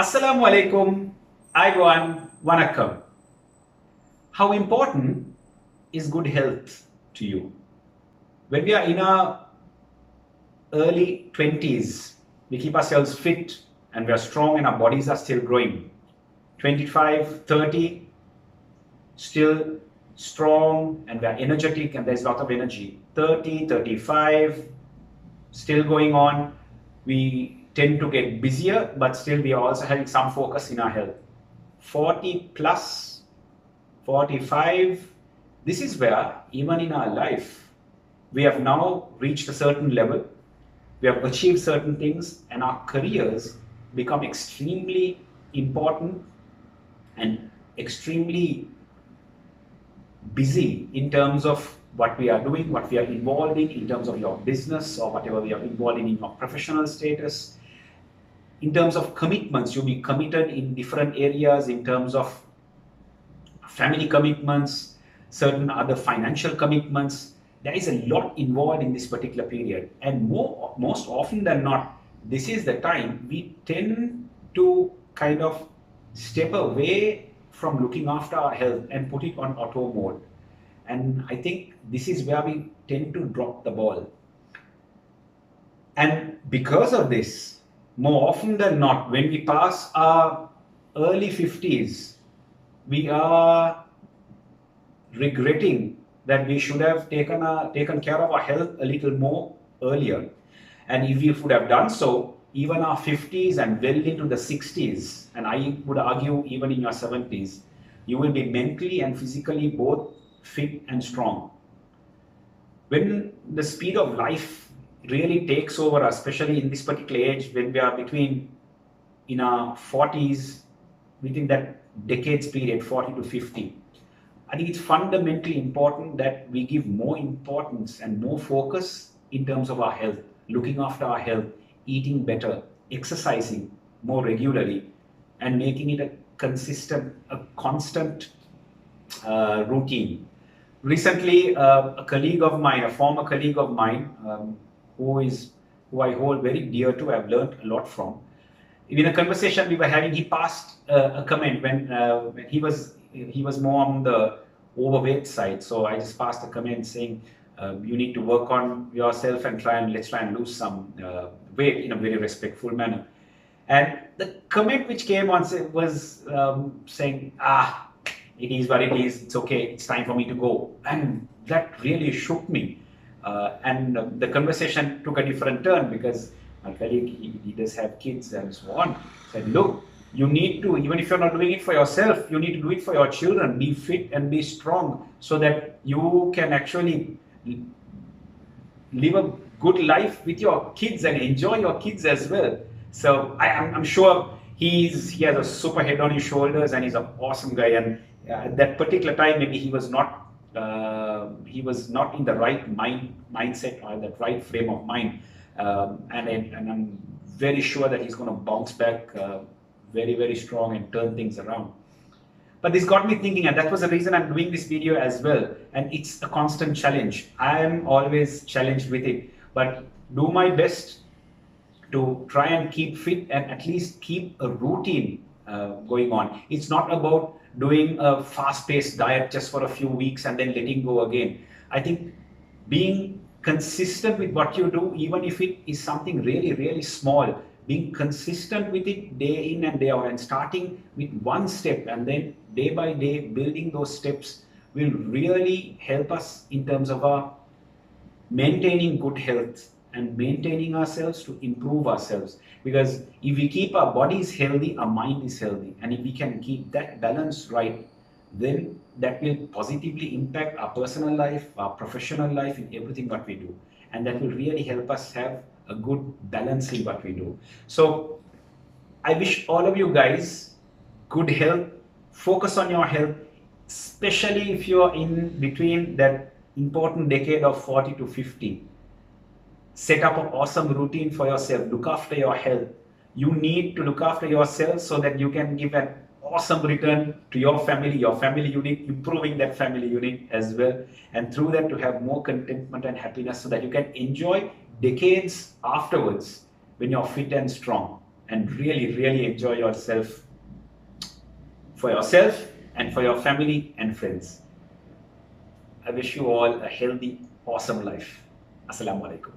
Assalamu alaikum, Aigwan, Vanakkam. How important is good health to you? When we are in our early 20s, we keep ourselves fit and we are strong and our bodies are still growing. 25, 30, still strong and we are energetic and there's a lot of energy. 30, 35, still going on. We tend to get busier, but still we are also having some focus in our health. 40 plus, 45, this is where even in our life, we have now reached a certain level, we have achieved certain things and our careers become extremely important and extremely busy in terms of what we are doing, what we are involved in terms of your business or whatever we are involved in your professional status. In terms of commitments, you'll be committed in different areas in terms of family commitments, certain other financial commitments. There is a lot involved in this particular period. And most often than not, this is the time we tend to kind of step away from looking after our health and put it on auto mode. And I think this is where we tend to drop the ball. And because of this, more often than not, when we pass our early 50s, we are regretting that we should have taken care of our health a little more earlier. And if we would have done so, even our 50s and well into the 60s, and I would argue even in your 70s, you will be mentally and physically both fit and strong. When the speed of life really takes over, especially in this particular age, when we are in our 40s, within that decades period, 40 to 50, I think it's fundamentally important that we give more importance and more focus in terms of our health, looking after our health, eating better, exercising more regularly, and making it a constant routine. Recently, a colleague of mine, a former colleague of mine, who I hold very dear to, I've learned a lot from. In a conversation we were having, he passed a comment when he was more on the overweight side. So I just passed a comment saying, you need to work on yourself and let's try and lose some weight in a very respectful manner. And the comment which came on was saying, it is what it is, it's okay, it's time for me to go. And that really shook me. And the conversation took a different turn because my colleague, he does have kids and so on. Said, look, you need to, even if you're not doing it for yourself, you need to do it for your children. Be fit and be strong so that you can actually live a good life with your kids and enjoy your kids as well. So I'm sure he has a super head on his shoulders and he's an awesome guy. And at that particular time, maybe he was not in the right mindset or that right frame of mind. And I'm very sure that he's going to bounce back very, very strong and turn things around. But this got me thinking, and that was the reason I'm doing this video as well. And it's a constant challenge. I am always challenged with it, but do my best to try and keep fit and at least keep a routine going on. It's not about doing a fast-paced diet just for a few weeks and then letting go again. I think being consistent with what you do, even if it is something really, really small, being consistent with it day in and day out and starting with one step and then day by day building those steps will really help us in terms of our maintaining good health and maintaining ourselves to improve ourselves. Because if we keep our bodies healthy, our mind is healthy. And if we can keep that balance right, then that will positively impact our personal life, our professional life, in everything what we do. And that will really help us have a good balance in what we do. So I wish all of you guys good health, focus on your health, especially if you're in between that important decade of 40 to 50. Set up an awesome routine for yourself. Look after your health. You need to look after yourself so that you can give an awesome return to your family unit, improving that family unit as well. And through that to have more contentment and happiness so that you can enjoy decades afterwards when you're fit and strong. and really, really enjoy yourself, for yourself and for your family and friends. I wish you all a healthy, awesome life. Assalamu alaikum.